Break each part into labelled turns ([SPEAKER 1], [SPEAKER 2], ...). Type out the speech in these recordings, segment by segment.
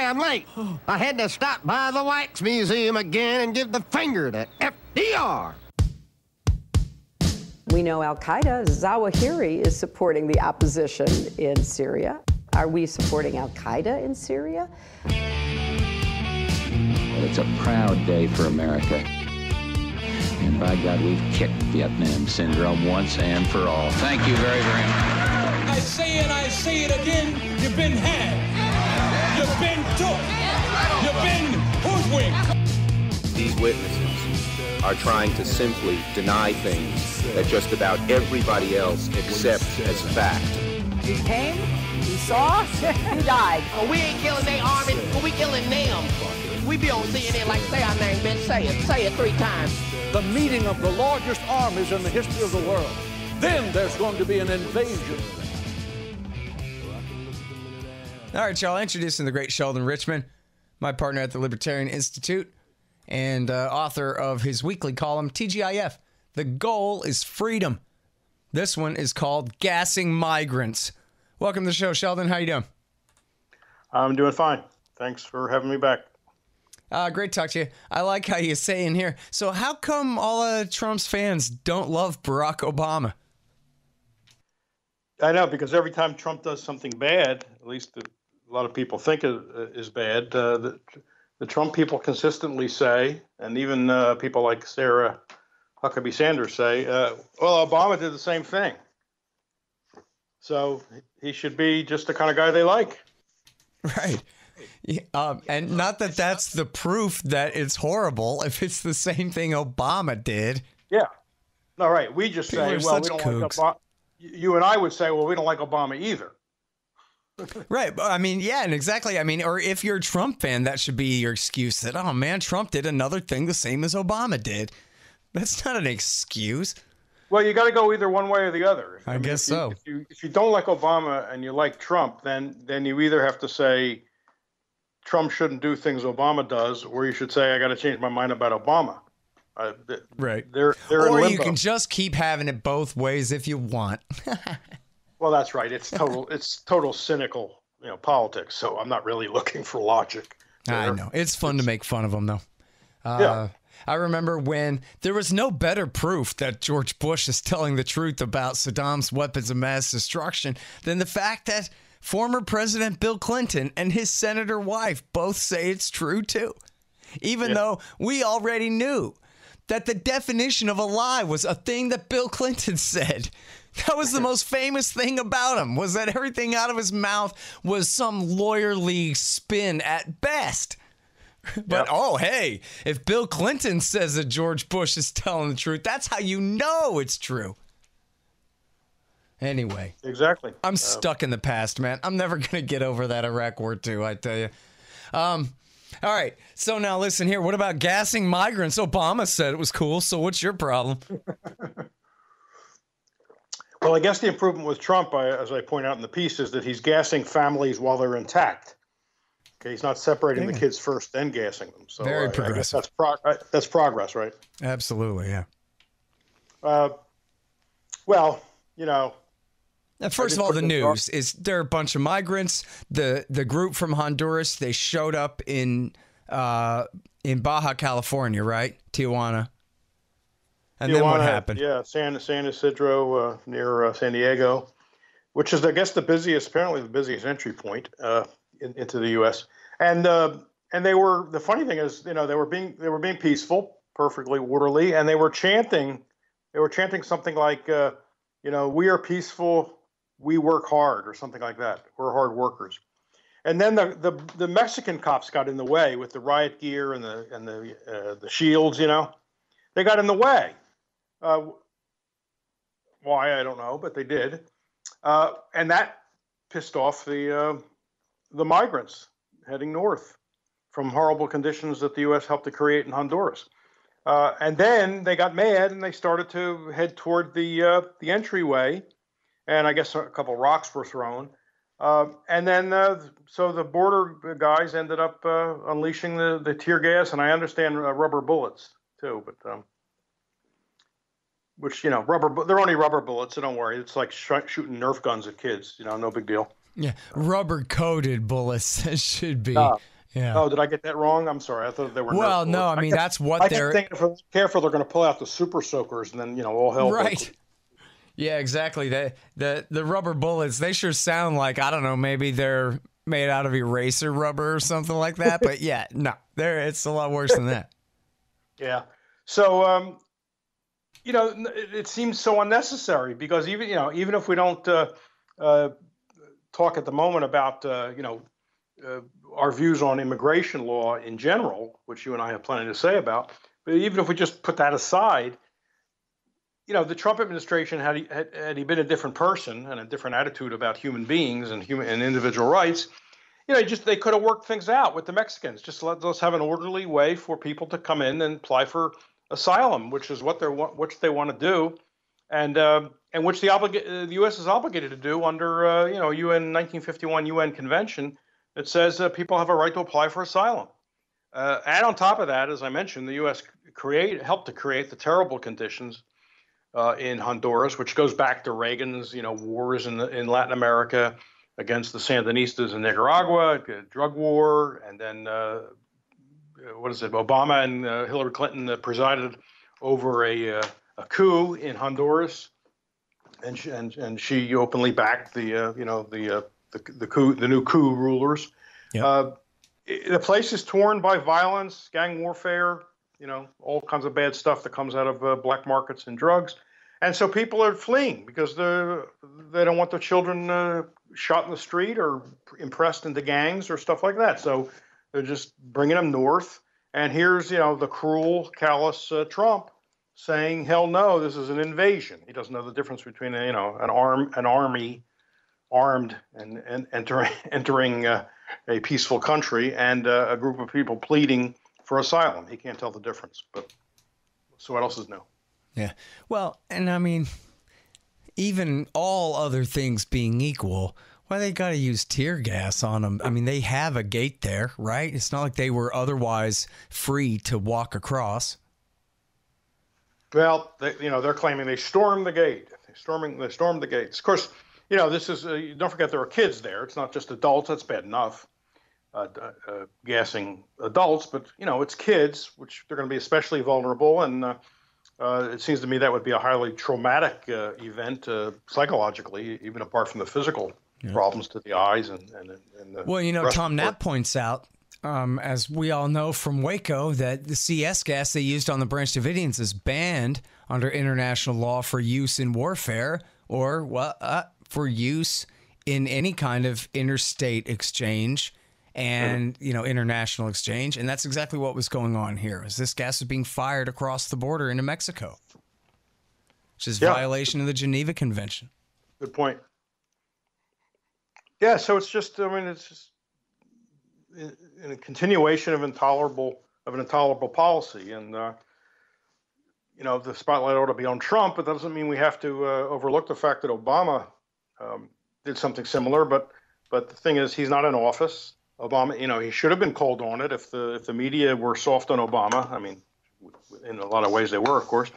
[SPEAKER 1] sorry I'm late. I had to stop by the Wax Museum again and give the finger to FDR.
[SPEAKER 2] We know Al-Qaeda, Zawahiri, is supporting the opposition in Syria. Are we supporting Al-Qaeda in Syria?
[SPEAKER 3] It's a proud day for America. And by God, we've kicked Vietnam syndrome once and for all. Thank you very, very much.
[SPEAKER 4] I say it, I say it again, you've been had. You've been took. You've been hoodwinked.
[SPEAKER 5] These witnesses are trying to simply deny things that just about everybody else accepts as fact.
[SPEAKER 2] He came, he saw, he died.
[SPEAKER 6] Well, we ain't killing their army, but we killing them. We be on CNN like, say our name, bitch, say it 3 times.
[SPEAKER 7] The meeting of the largest armies in the history of the world. Then there's going to be an invasion.
[SPEAKER 8] All right, y'all, introducing the great Sheldon Richman, my partner at the Libertarian Institute and author of his weekly column, TGIF. The goal is freedom. This one is called Gassing Migrants. Welcome to the show, Sheldon. How you doing?
[SPEAKER 9] I'm doing fine. Thanks for having me back.
[SPEAKER 8] Great to talk to you. I like how you say in here, so how come all of Trump's fans don't love Barack Obama?
[SPEAKER 9] I know, because every time Trump does something bad, at least a lot of people think is bad, the Trump people consistently say, and even people like Sarah Huckabee Sanders say, well, Obama did the same thing. So he should be just the kind of guy they like.
[SPEAKER 8] Right. And not that that's the proof that it's horrible if it's the same thing Obama did.
[SPEAKER 9] Yeah. No, right. We just say, well, we don't like Obama. You and I would say, well, we don't like Obama either.
[SPEAKER 8] Right. I mean, yeah, and exactly. I mean, or if you're a Trump fan, that should be your excuse that, oh, man, Trump did another thing the same as Obama did. That's not an excuse.
[SPEAKER 9] Well, you got to go either one way or the other.
[SPEAKER 8] I guess so.
[SPEAKER 9] If you don't like Obama and you like Trump, then you either have to say Trump shouldn't do things Obama does, or you should say I got to change my mind about Obama.
[SPEAKER 8] Right.
[SPEAKER 9] They're in
[SPEAKER 8] or
[SPEAKER 9] limbo.
[SPEAKER 8] You can just keep having it both ways if you want.
[SPEAKER 9] Well, that's right. It's total cynical, politics. So I'm not really looking for logic there.
[SPEAKER 8] I know. It's fun to make fun of them, though.
[SPEAKER 9] Yeah.
[SPEAKER 8] I remember when there was no better proof that George Bush is telling the truth about Saddam's weapons of mass destruction than the fact that former President Bill Clinton and his senator wife both say it's true, too. Even though we already knew that the definition of a lie was a thing that Bill Clinton said. That was the most famous thing about him, was that everything out of his mouth was some lawyerly spin at best. But, oh, hey, if Bill Clinton says that George Bush is telling the truth, that's how you know it's true. Anyway.
[SPEAKER 9] Exactly.
[SPEAKER 8] I'm stuck in the past, man. I'm never going to get over that Iraq War II, I tell you. All right. So now listen here. What about gassing migrants? Obama said it was cool. So what's your problem?
[SPEAKER 9] Well, I guess the improvement with Trump, as I point out in the piece, is that he's gassing families while they're intact. Okay, he's not separating the kids first, then gassing them. So
[SPEAKER 8] very progressive.
[SPEAKER 9] I guess that's progress, right?
[SPEAKER 8] Absolutely, yeah.
[SPEAKER 9] Well,
[SPEAKER 8] First of all, the news is there are a bunch of migrants. The group from Honduras, they showed up in Baja California, right? Tijuana. And then what happened?
[SPEAKER 9] Yeah, San Ysidro near San Diego, which is, I guess, apparently the busiest entry point into the U.S. And they were, the funny thing is, they were being peaceful, perfectly orderly, and they were chanting something like, we are peaceful, we work hard, or something like that. We're hard workers. And then the Mexican cops got in the way with the riot gear and the shields. They got in the way. Why, I don't know, but they did, and that pissed off the migrants heading north from horrible conditions that the U.S. helped to create in Honduras. And then they got mad and they started to head toward the entryway, and I guess a couple rocks were thrown. And then so the border guys ended up unleashing the tear gas, and I understand rubber bullets too, but which they're only rubber bullets, so don't worry. It's like shooting Nerf guns at kids, no big deal.
[SPEAKER 8] Yeah, rubber coated bullets. That should be Yeah.
[SPEAKER 9] Oh, did I get that wrong? I'm sorry. I thought they were.
[SPEAKER 8] Well, no, I mean, that's what they're.
[SPEAKER 9] I think if they're careful, they're going to pull out the super soakers, and then all hell.
[SPEAKER 8] Right. Yeah, exactly. The rubber bullets, they sure sound like, I don't know, maybe they're made out of eraser rubber or something like that. But yeah, no, it's a lot worse than that.
[SPEAKER 9] Yeah. So, it seems so unnecessary because even if we don't talk at the moment about, our views on immigration law in general, which you and I have plenty to say about, but even if we just put that aside, the Trump administration, had he been a different person and a different attitude about human beings and individual rights, they could have worked things out with the Mexicans. Just let's have an orderly way for people to come in and apply for asylum, which is what they want to do, and which the U.S. is obligated to do under UN 1951 UN Convention that says people have a right to apply for asylum. And on top of that, as I mentioned, the U.S. helped to create the terrible conditions in Honduras, which goes back to Reagan's wars in Latin America against the Sandinistas in Nicaragua, drug war, and then Obama and Hillary Clinton presided over a coup in Honduras, and she openly backed the new coup rulers. Yep. The place is torn by violence, gang warfare, all kinds of bad stuff that comes out of black markets and drugs. And so people are fleeing because they don't want their children shot in the street or impressed into gangs or stuff like that. So they're just bringing them north. And here's, the cruel, callous Trump saying, hell no, this is an invasion. He doesn't know the difference between, an army armed and entering a peaceful country and a group of people pleading for asylum. He can't tell the difference. But so what else is new?
[SPEAKER 8] Yeah. Well, and I mean, even all other things being equal, why they got to use tear gas on them? I mean, they have a gate there, right? It's not like they were otherwise free to walk across.
[SPEAKER 9] Well, they're claiming they stormed the gate. They stormed the gates. Of course, this is don't forget there are kids there. It's not just adults. That's bad enough. Gassing adults, but it's kids, which they're going to be especially vulnerable, and it seems to me that would be a highly traumatic event psychologically, even apart from the physical problems to the eyes and the
[SPEAKER 8] well, Tom Knapp points out, as we all know from Waco, that the CS gas they used on the Branch Davidians is banned under international law for use in warfare or for use in any kind of interstate exchange and international exchange, and that's exactly what was going on here. Is this gas was being fired across the border into Mexico, which is violation of the Geneva Convention.
[SPEAKER 9] Good point. Yeah, so it's just it's just in a continuation of an intolerable policy, and the spotlight ought to be on Trump, but that doesn't mean we have to overlook the fact that Obama did something similar. But the thing is, he's not in office. Obama, he should have been called on it if the media were soft on Obama. I mean, in a lot of ways they were, of course.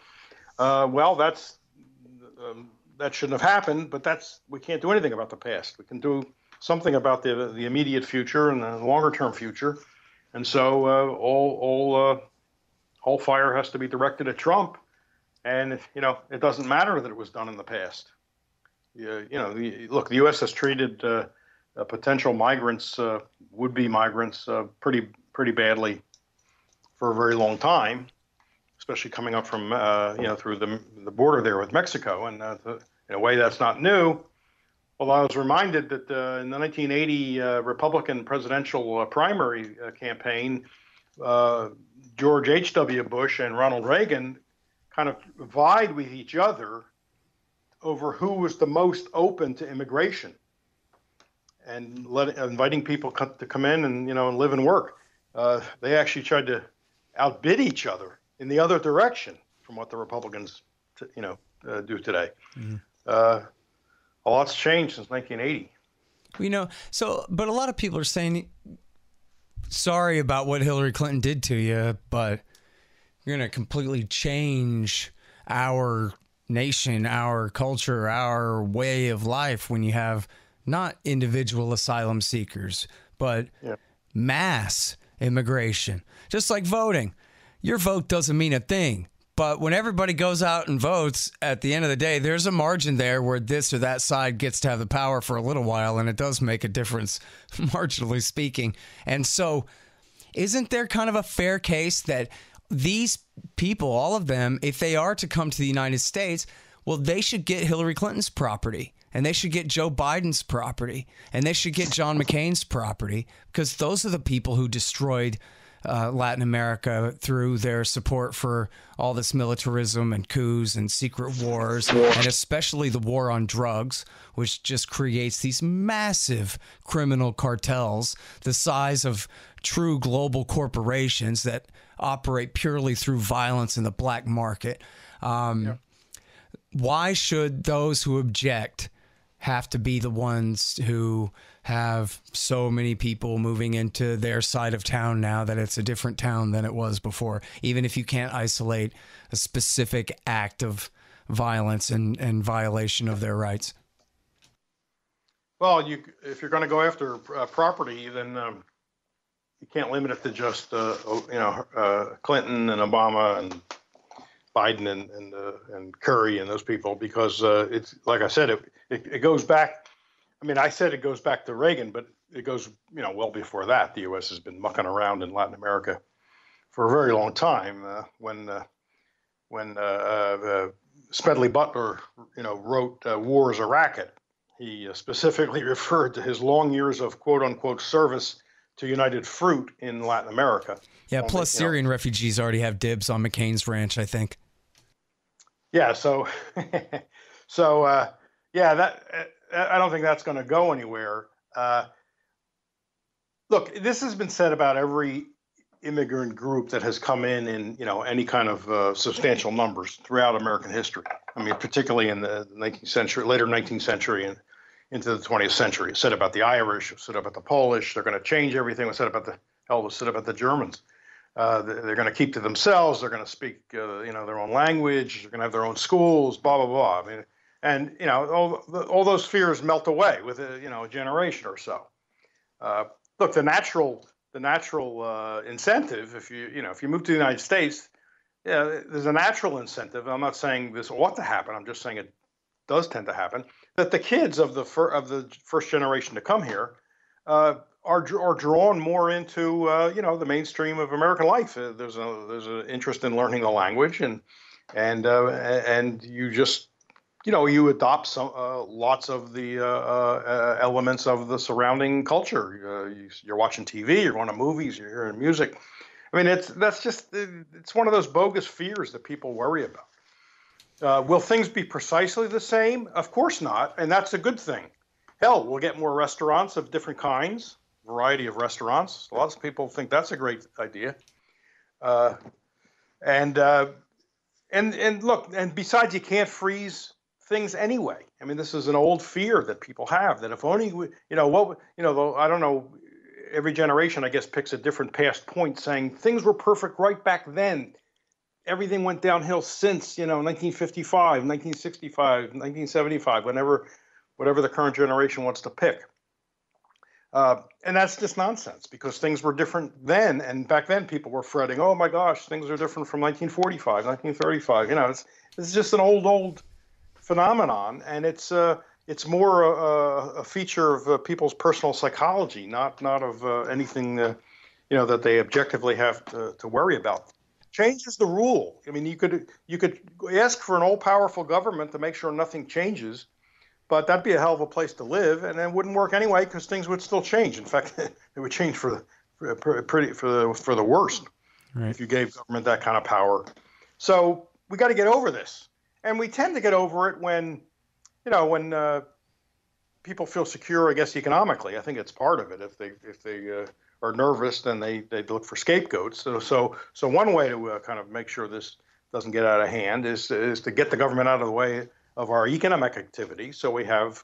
[SPEAKER 9] That shouldn't have happened, but we can't do anything about the past. We can do something about the immediate future and the longer term future. And so all fire has to be directed at Trump. And it doesn't matter that it was done in the past. Look, the U.S. has treated potential migrants, would-be migrants, pretty badly for a very long time, especially coming up from through the border there with Mexico, and in a way that's not new. Although I was reminded that in the 1980 Republican presidential primary campaign, George H.W. Bush and Ronald Reagan kind of vied with each other over who was the most open to immigration and inviting people to come in and and live and work. They actually tried to outbid each other in the other direction from what the Republicans do today. Mm-hmm. A lot's changed since 1980.
[SPEAKER 8] But a lot of people are saying, sorry about what Hillary Clinton did to you, but you're going to completely change our nation, our culture, our way of life when you have not individual asylum seekers, but mass immigration, just like voting. Your vote doesn't mean a thing. But when everybody goes out and votes, at the end of the day, there's a margin there where this or that side gets to have the power for a little while, and it does make a difference, marginally speaking. And so isn't there kind of a fair case that these people, all of them, if they are to come to the United States, well, they should get Hillary Clinton's property, and they should get Joe Biden's property, and they should get John McCain's property, because those are the people who destroyed Latin America through their support for all this militarism and coups and secret wars, and especially the war on drugs, which just creates these massive criminal cartels the size of true global corporations that operate purely through violence in the black market. Why should those who object have to be the ones who have so many people moving into their side of town now that it's a different town than it was before, even if you can't isolate a specific act of violence and violation of their rights?
[SPEAKER 9] Well, if you're going to go after property, then you can't limit it to just Clinton and Obama and Biden and Curry and those people, because it's like I said, it goes back. I mean, I said it goes back to Reagan, but it goes, well before that. The U.S. has been mucking around in Latin America for a very long time. When Smedley Butler, wrote "War is a Racket," he specifically referred to his long years of "quote unquote" service to United Fruit in Latin America.
[SPEAKER 8] Yeah, plus Syrian refugees already have dibs on McCain's ranch, I think.
[SPEAKER 9] Yeah, so that. I don't think that's going to go anywhere. Look, this has been said about every immigrant group that has come in any kind of substantial numbers throughout American history. I mean, particularly in the 19th century, later 19th century and into the 20th century. It's said about the Irish, it's said about the Polish. They're going to change everything. It was said about the Germans. They're going to keep to themselves. They're going to speak, their own language. They're going to have their own schools. Blah blah blah. I mean. And all those fears melt away with a generation or so. Look, the natural incentive, if you move to the United States, there's a natural incentive. I'm not saying this ought to happen. I'm just saying it does tend to happen. That the kids of the first generation to come here are drawn more into the mainstream of American life. There's an interest in learning the language, and you just you adopt lots of the elements of the surrounding culture. You're watching TV, you're going to movies, you're hearing music. I mean, it's one of those bogus fears that people worry about. Will things be precisely the same? Of course not, and that's a good thing. Hell, we'll get more restaurants of different kinds, variety of restaurants. Lots of people think that's a great idea. And look, and besides, you can't freeze things anyway. I mean, this is an old fear that people have, that if only I don't know, every generation, I guess, picks a different past point, saying things were perfect right back then. Everything went downhill since, 1955, 1965, 1975, whatever the current generation wants to pick. And that's just nonsense, because things were different then. And back then people were fretting, oh my gosh, things are different from 1945, 1935. It's just an old phenomenon, and it's more a feature of people's personal psychology, not of anything that they objectively have to worry about. Change is the rule. I mean, you could ask for an all-powerful government to make sure nothing changes, but that'd be a hell of a place to live, and it wouldn't work anyway, because things would still change. In fact, it would change for the worst, right, if you gave government that kind of power. So we got to get over this. And we tend to get over it when people feel secure, I guess, economically. I think it's part of it. If they are nervous, then they look for scapegoats. So one way to kind of make sure this doesn't get out of hand is to get the government out of the way of our economic activity, so we have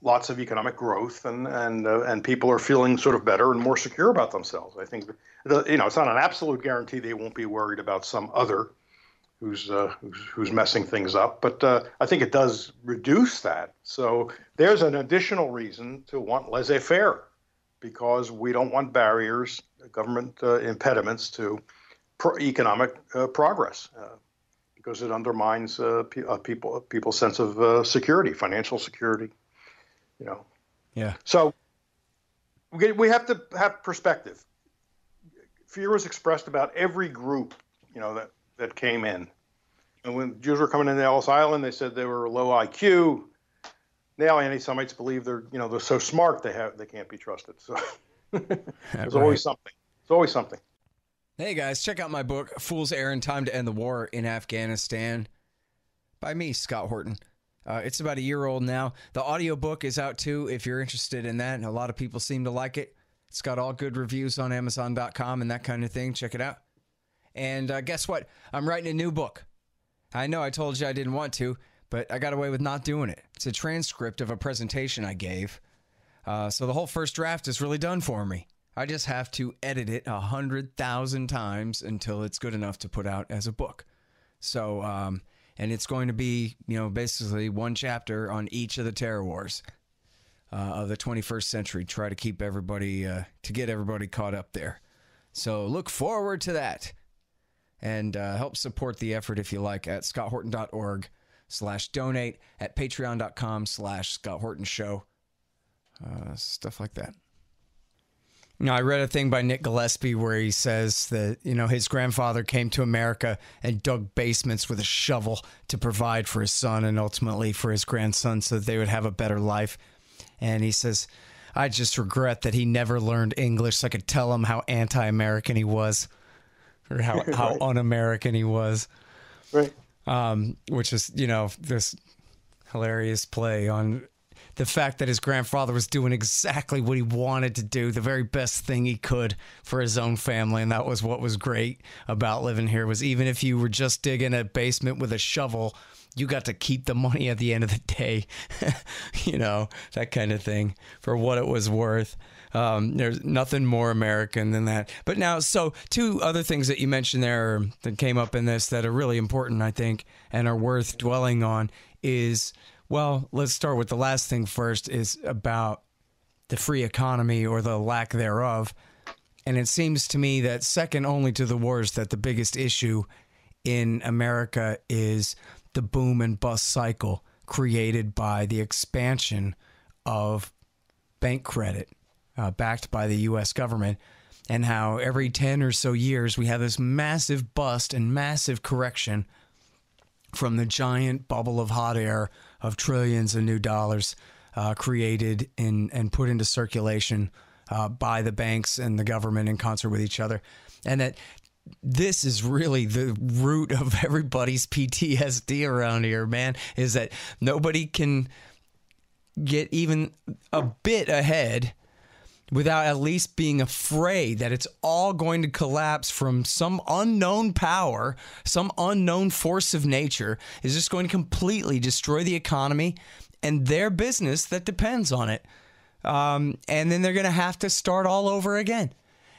[SPEAKER 9] lots of economic growth, and people are feeling sort of better and more secure about themselves. I think it's not an absolute guarantee they won't be worried about some other who's messing things up, but I think it does reduce that. So there's an additional reason to want laissez-faire because we don't want barriers, government impediments to economic progress, because it undermines people's sense of security, financial security.
[SPEAKER 8] Yeah.
[SPEAKER 9] So we have to have perspective. Fear was expressed about every group, that came in. And when Jews were coming into Ellis Island, they said they were low IQ. Now anti-Semites believe they're so smart they can't be trusted. So there's always something. It's always something.
[SPEAKER 8] Hey guys, check out my book, Fool's Errand: Time to End the War in Afghanistan, by me, Scott Horton. It's about a year old now. The audiobook is out too if you're interested in that, and a lot of people seem to like it. It's got all good reviews on Amazon.com and that kind of thing. Check it out. And guess what? I'm writing a new book. I know I told you I didn't want to, but I got away with not doing it. It's a transcript of a presentation I gave. So the whole first draft is really done for me. I just have to edit it 100,000 times until it's good enough to put out as a book. So, and it's going to be, basically one chapter on each of the terror wars of the 21st century. Try to keep everybody, to get everybody caught up there. So look forward to that. And help support the effort if you like at scotthorton.org/donate, at patreon.com/ScottHortonShow. Stuff like that. I read a thing by Nick Gillespie where he says that, his grandfather came to America and dug basements with a shovel to provide for his son and ultimately for his grandson so that they would have a better life. And he says, I just regret that he never learned English so I could tell him how anti-American he was. Or how un-American he was.
[SPEAKER 9] Right.
[SPEAKER 8] Which is, this hilarious play on the fact that his grandfather was doing exactly what he wanted to do, the very best thing he could for his own family. And that was what was great about living here, was even if you were just digging a basement with a shovel, you got to keep the money at the end of the day. That kind of thing, for what it was worth. There's nothing more American than that. But now, so two other things that you mentioned there that came up in this that are really important, I think, and are worth dwelling on is, well, let's start with the last thing first, is about the free economy or the lack thereof. And it seems to me that second only to the wars, that the biggest issue in America is the boom and bust cycle created by the expansion of bank credit. Backed by the U.S. government, and how every 10 or so years we have this massive bust and massive correction from the giant bubble of hot air of trillions of new dollars created and put into circulation by the banks and the government in concert with each other. And that this is really the root of everybody's PTSD around here, man, is that nobody can get even a bit ahead without at least being afraid that it's all going to collapse from some unknown power, some unknown force of nature is just going to completely destroy the economy and their business that depends on it. And then they're going to have to start all over again.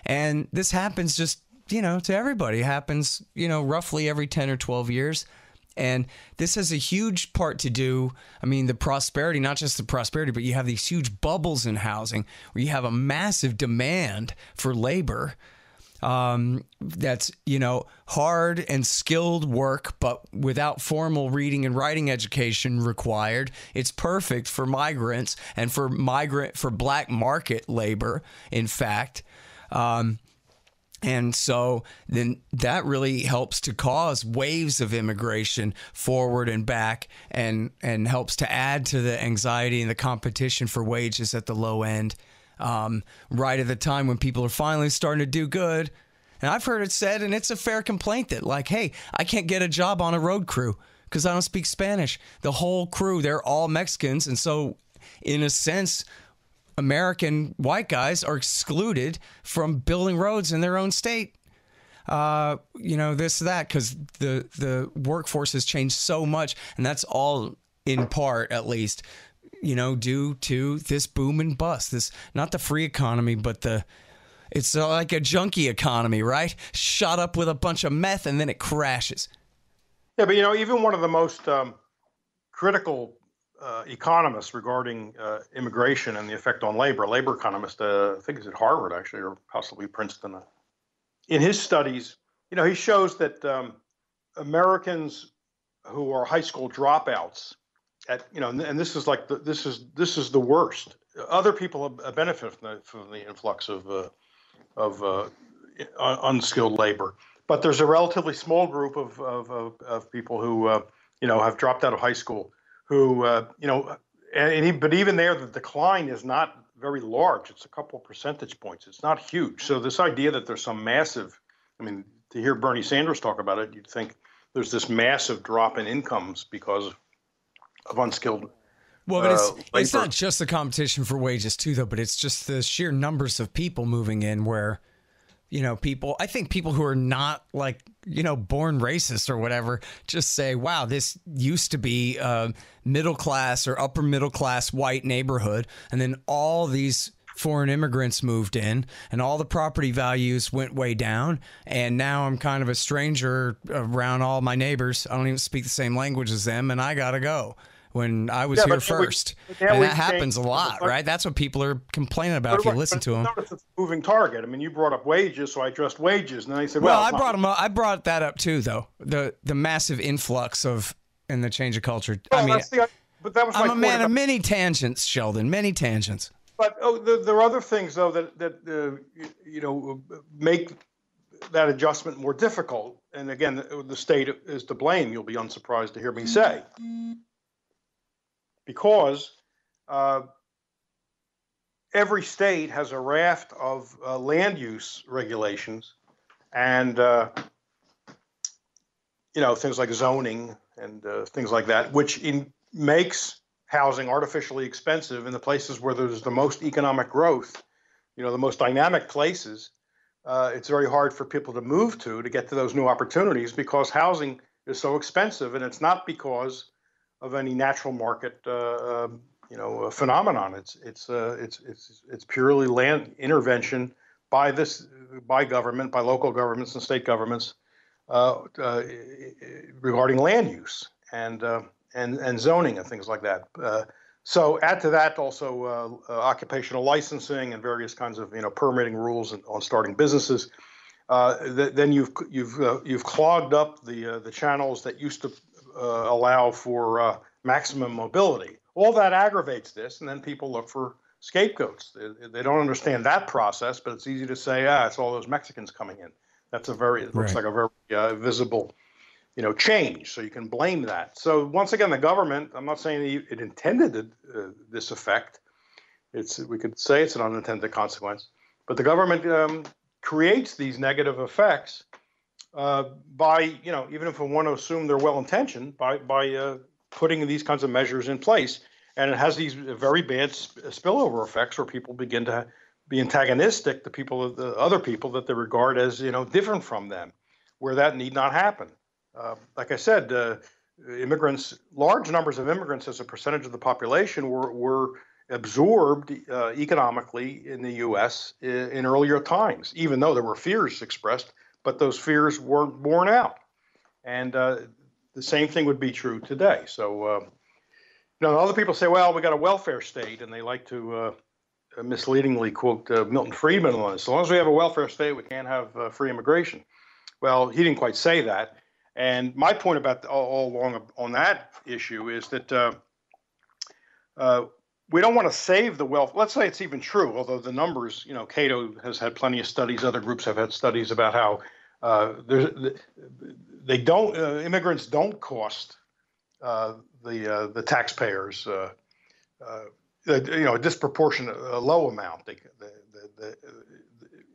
[SPEAKER 8] And this happens just, to everybody. It happens, roughly every 10 or 12 years. And this has a huge part to do, the prosperity, not just the prosperity, but you have these huge bubbles in housing where you have a massive demand for labor that's, hard and skilled work, but without formal reading and writing education required. It's perfect for migrants and for black market labor, in fact. And so then that really helps to cause waves of immigration forward and back and helps to add to the anxiety and the competition for wages at the low end, right at the time when people are finally starting to do good. And I've heard it said, and it's a fair complaint, that like, hey, I can't get a job on a road crew because I don't speak Spanish. The whole crew, they're all Mexicans. And so in a sense, American white guys are excluded from building roads in their own state. This, that, because the workforce has changed so much. And that's all in part, at least, due to this boom and bust. This, not the free economy, but it's like a junkie economy, right? Shot up with a bunch of meth and then it crashes.
[SPEAKER 9] Yeah, but even one of the most critical economist regarding immigration and the effect on labor. A labor economist, I think he's at Harvard actually, or possibly Princeton. In his studies, he shows that Americans who are high school dropouts, and this is like this is the worst. Other people benefit from the influx of unskilled labor, but there's a relatively small group of people who have dropped out of high school. Who, but even there, the decline is not very large. It's a couple of percentage points. It's not huge. So this idea that there's some massive, to hear Bernie Sanders talk about it, you'd think there's this massive drop in incomes because of unskilled.
[SPEAKER 8] Well, but it's not just the competition for wages too, though, but it's just the sheer numbers of people moving in where, I think people who are not born racist or whatever just say, wow, this used to be a middle class or upper middle class white neighborhood. And then all these foreign immigrants moved in and all the property values went way down. And now I'm kind of a stranger around all my neighbors. I don't even speak the same language as them. And I got to go. When I was here first. And that happens a lot, right? That's what people are complaining about if you listen to them.
[SPEAKER 9] It's a moving target. You brought up wages, so I addressed wages. And then I said,
[SPEAKER 8] I brought that up too, though. The massive influx and the change of culture.
[SPEAKER 9] But that was
[SPEAKER 8] I'm a man of many tangents, Sheldon, many tangents.
[SPEAKER 9] But there are other things, though, that make that adjustment more difficult. And again, the state is to blame, you'll be unsurprised to hear me say. Because every state has a raft of land use regulations and, things like zoning and things like that, which makes housing artificially expensive in the places where there's the most economic growth, the most dynamic places. It's very hard for people to move to get to those new opportunities because housing is so expensive, and it's not because of any natural market, phenomenon. It's purely land intervention by government, by local governments and state governments regarding land use and zoning and things like that. So add to that also occupational licensing and various kinds of permitting rules on starting businesses. Then you've clogged up the channels that used to allow for maximum mobility. All that aggravates this, and then people look for scapegoats. They don't understand that process, but it's easy to say, it's all those Mexicans coming in. That's looks like a very visible, change. So you can blame that. So once again, the government, I'm not saying it intended this effect. We could say it's an unintended consequence, but the government creates these negative effects by, even if we want to assume they're well-intentioned, by putting these kinds of measures in place. And it has these very bad spillover effects where people begin to be antagonistic to other people that they regard as, different from them, where that need not happen. Like I said, large numbers of immigrants as a percentage of the population were absorbed economically in the U.S. in earlier times, even though there were fears expressed, but those fears weren't borne out. And the same thing would be true today. So, other people say, well, we got a welfare state, and they like to misleadingly quote Milton Friedman on this. As long as we have a welfare state, we can't have free immigration. Well, he didn't quite say that. And my point about all along on that issue is that we don't want to save the wealth. Let's say it's even true, although the numbers, Cato has had plenty of studies. Other groups have had studies about how immigrants don't cost the taxpayers a disproportionate low amount.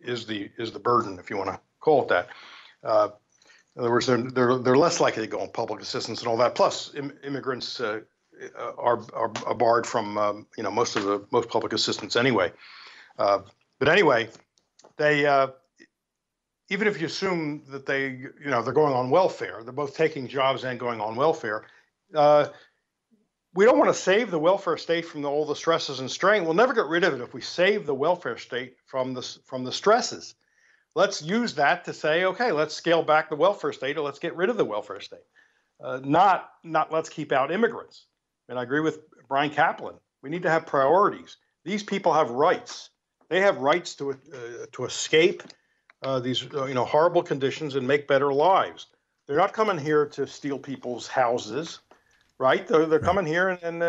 [SPEAKER 9] Is the burden, if you want to call it that. In other words, they're less likely to go on public assistance and all that. Plus, immigrants are barred from most public assistance anyway. But anyway, they even if you assume that they're going on welfare, they're both taking jobs and going on welfare. We don't want to save the welfare state from all the stresses and strain. We'll never get rid of it if we save the welfare state from the stresses. Let's use that to say, okay, let's scale back the welfare state, or let's get rid of the welfare state. Not let's keep out immigrants. and I agree with Brian Kaplan. We need to have priorities. These people have rights. They have rights to escape these horrible conditions and make better lives. They're not coming here to steal people's houses, right? They're coming here and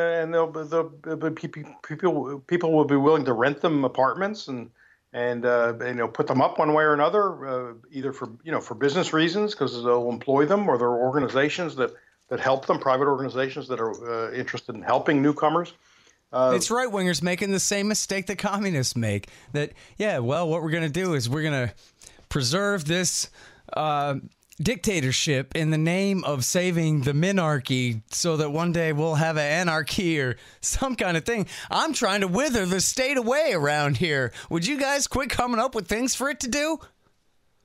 [SPEAKER 9] people will be willing to rent them apartments and put them up one way or another, either for business reasons because they'll employ them, or there are organizations that help them, private organizations that are interested in helping newcomers.
[SPEAKER 8] It's right-wingers making the same mistake that communists make. That, what we're going to do is we're going to preserve this dictatorship in the name of saving the minarchy so that one day we'll have an anarchy or some kind of thing. I'm trying to wither the state away around here. Would you guys quit coming up with things for it to do?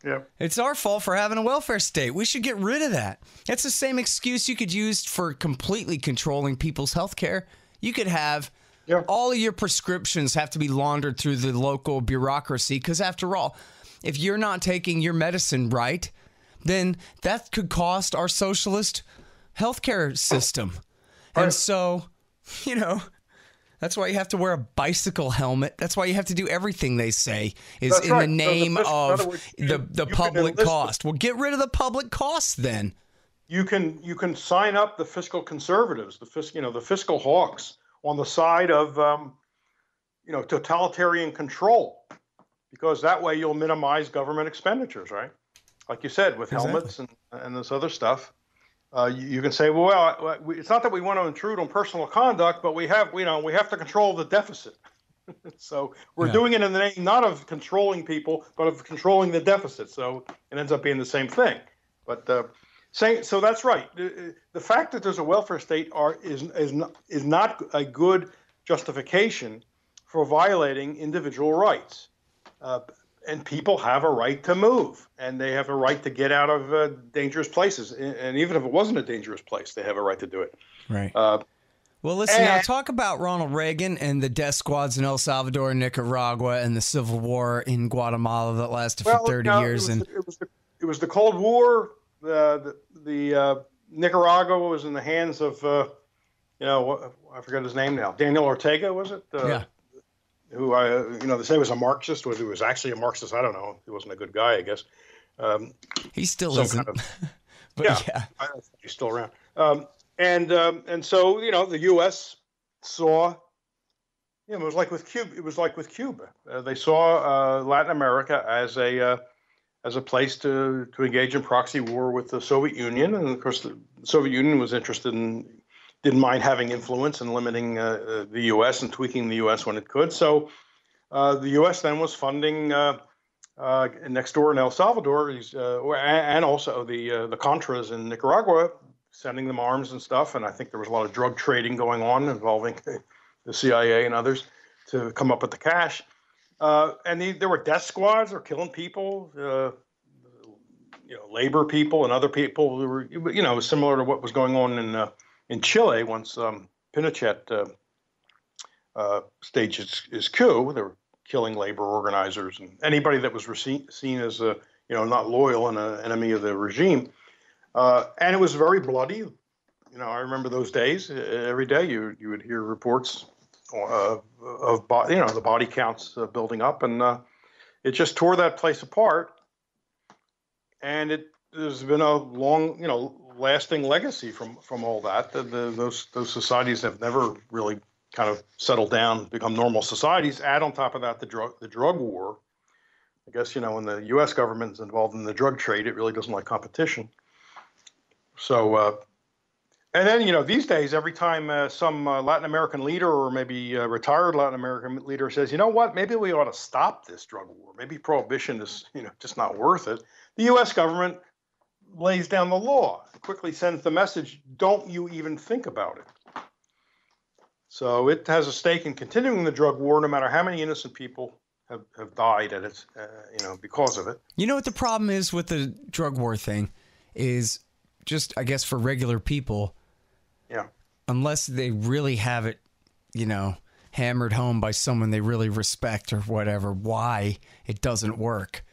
[SPEAKER 9] Yeah.
[SPEAKER 8] It's our fault for having a welfare state. We should get rid of that. That's the same excuse you could use for completely controlling people's health care. You could have all of your prescriptions have to be laundered through the local bureaucracy because, after all, if you're not taking your medicine right, then that could cost our socialist healthcare system. And so, that's why you have to wear a bicycle helmet. That's why you have to do everything they say is in the name of the public cost. Well, get rid of the public cost then.
[SPEAKER 9] You can sign up the fiscal conservatives, the fiscal hawks on the side of totalitarian control, because that way you'll minimize government expenditures, right? Like you said, with helmets and this other stuff, you can say, well, it's not that we want to intrude on personal conduct, but we have to control the deficit. So we're doing it in the name not of controlling people, but of controlling the deficit. So it ends up being the same thing. But so that's right. The fact that there's a welfare state is not a good justification for violating individual rights. And people have a right to move, and they have a right to get out of dangerous places. And even if it wasn't a dangerous place, they have a right to do it.
[SPEAKER 8] Right. Well, listen, now talk about Ronald Reagan and the death squads in El Salvador and Nicaragua and the civil war in Guatemala that lasted for 30 years.
[SPEAKER 9] It was the Cold War. The Nicaragua was in the hands of, I forget his name now. Daniel Ortega, was it?
[SPEAKER 8] Yeah.
[SPEAKER 9] Who they say was a Marxist, whether he was actually a Marxist, I don't know. He wasn't a good guy, I guess.
[SPEAKER 8] He still isn't. But yeah.
[SPEAKER 9] I don't think he's still around. And so, the U.S. saw, it was like with Cuba. They saw Latin America as a place to engage in proxy war with the Soviet Union. And of course, the Soviet Union was didn't mind having influence and limiting the U.S. and tweaking the U.S. when it could. So the U.S. then was funding next door in El Salvador, and also the Contras in Nicaragua, sending them arms and stuff. And I think there was a lot of drug trading going on involving the CIA and others to come up with the cash. And there were death squads that were killing people, labor people and other people who were, similar to what was going on in Chile once Pinochet staged his coup. They were killing labor organizers and anybody that was seen as not loyal and an enemy of the regime. And it was very bloody. I remember those days. Every day you would hear reports of the body counts building up, and it just tore that place apart. And there's been a long, lasting legacy from all that. Those societies have never really kind of settled down, become normal societies. Add on top of that the drug war. I guess when the U.S. government is involved in the drug trade, it really doesn't like competition. So, and then these days, every time some Latin American leader or maybe a retired Latin American leader says, you know what, maybe we ought to stop this drug war. Maybe prohibition is just not worth it. The U.S. government lays down the law, quickly sends the message, don't you even think about it. So it has a stake in continuing the drug war, no matter how many innocent people have died at it, because of it.
[SPEAKER 8] You know what the problem is with the drug war thing is just, I guess, for regular people, unless they really have it, hammered home by someone they really respect or whatever, why it doesn't work.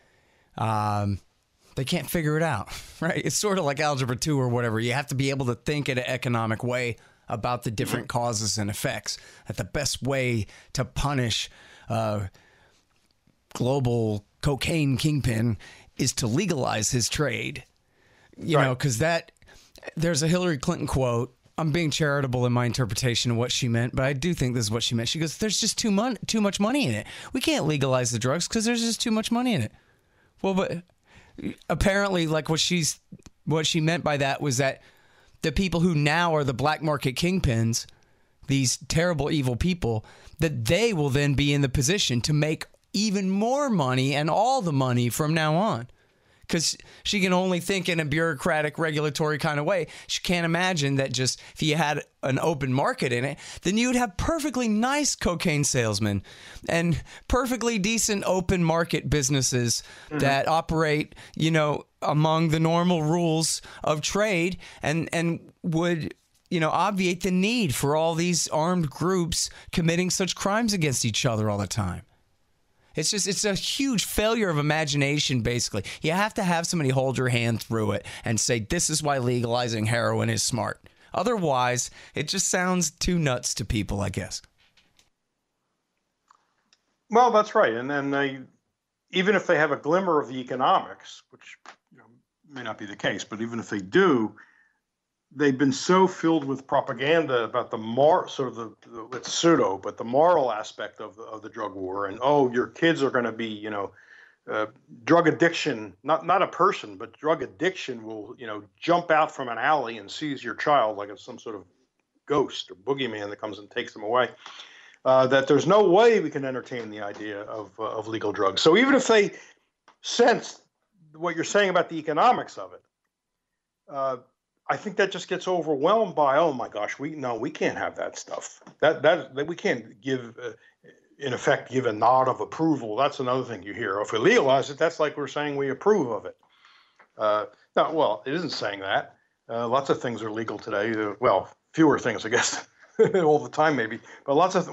[SPEAKER 8] They can't figure it out, right? It's sort of like Algebra 2 or whatever. You have to be able to think in an economic way about the different causes and effects, that the best way to punish global cocaine kingpin is to legalize his trade. You know, because there's a Hillary Clinton quote. I'm being charitable in my interpretation of what she meant, but I do think this is what she meant. She goes, there's just too much money in it. We can't legalize the drugs because there's just too much money in it. Well, but apparently, like what she meant by that was that the people who now are the black market kingpins, these terrible, evil people, that they will then be in the position to make even more money and all the money from now on. Because she can only think in a bureaucratic, regulatory kind of way. She can't imagine that just if you had an open market in it, then you would have perfectly nice cocaine salesmen and perfectly decent open market businesses that operate, you know, among the normal rules of trade and would, you know, obviate the need for all these armed groups committing such crimes against each other all the time. It's a huge failure of imagination, basically. You have to have somebody hold your hand through it and say, this is why legalizing heroin is smart. Otherwise, it just sounds too nuts to people, I guess.
[SPEAKER 9] Well, that's right. And then even if they have a glimmer of the economics, which may not be the case, but even if they do, they've been so filled with propaganda about the it's pseudo, but the moral aspect of the drug war. And, oh, your kids are going to be, drug addiction, not a person, but drug addiction will, jump out from an alley and seize your child like it's some sort of ghost or boogeyman that comes and takes them away. That there's no way we can entertain the idea of legal drugs. So even if they sense what you're saying about the economics of it, I think that just gets overwhelmed by, oh my gosh, we can't have that stuff. That we can't give, in effect, give a nod of approval. That's another thing you hear. If we legalize it, that's like we're saying we approve of it. Well, it isn't saying that. Lots of things are legal today. Well, fewer things, I guess, all the time maybe. But lots of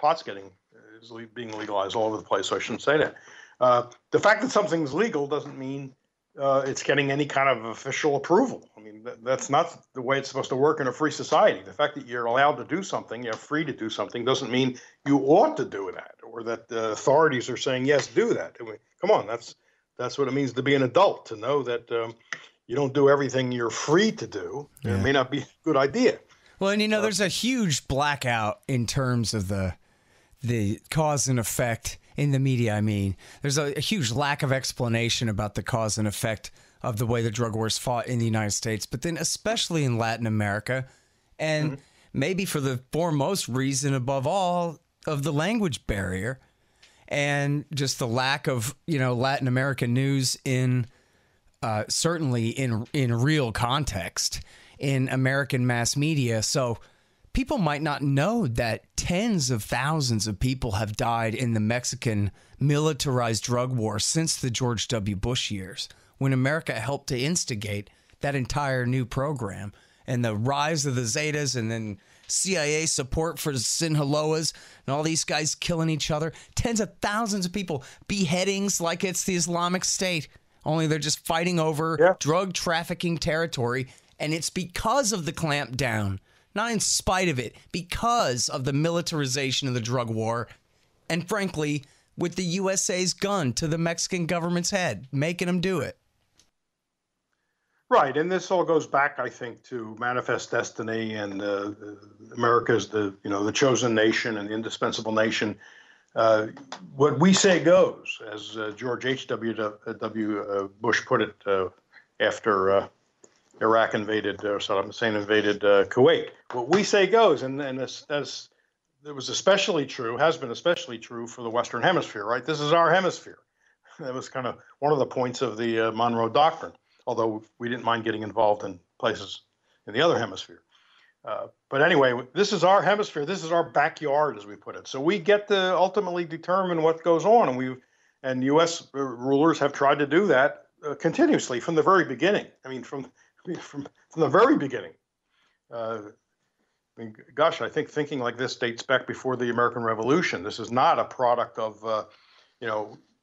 [SPEAKER 9] pot's is being legalized all over the place. So I shouldn't say that. The fact that something's legal doesn't mean it's getting any kind of official approval. I mean, that's not the way it's supposed to work in a free society. The fact that you're allowed to do something, you're free to do something, doesn't mean you ought to do that, or that the authorities are saying, yes, do that. I mean, come on, that's what it means to be an adult, to know that you don't do everything you're free to do. Yeah. It may not be a good idea.
[SPEAKER 8] Well, and there's a huge blackout in terms of the cause and effect in the media. I mean, there's a huge lack of explanation about the cause and effect of the way the drug wars fought in the United States, but then especially in Latin America, and maybe for the foremost reason above all of the language barrier and just the lack of, Latin American news in certainly in real context in American mass media. So people might not know that tens of thousands of people have died in the Mexican militarized drug war since the George W. Bush years, when America helped to instigate that entire new program and the rise of the Zetas and then CIA support for Sinaloas and all these guys killing each other. Tens of thousands of people, beheadings like it's the Islamic State, only they're just fighting over drug trafficking territory. And it's because of the clampdown. Not in spite of it, because of the militarization of the drug war, and frankly, with the USA's gun to the Mexican government's head, making them do it.
[SPEAKER 9] Right, and this all goes back, I think, to Manifest Destiny and America's the chosen nation and the indispensable nation. What we say goes, as George H.W. Bush put it after Iraq invaded, Saddam Hussein invaded Kuwait. What we say goes, and as it was especially true, has been especially true for the Western Hemisphere, right? This is our hemisphere. That was kind of one of the points of the Monroe Doctrine, although we didn't mind getting involved in places in the other hemisphere. But anyway, this is our hemisphere. This is our backyard, as we put it. So we get to ultimately determine what goes on, and U.S. rulers have tried to do that continuously from the very beginning. I mean, from the very beginning. I think thinking like this dates back before the American Revolution. This is not a product of,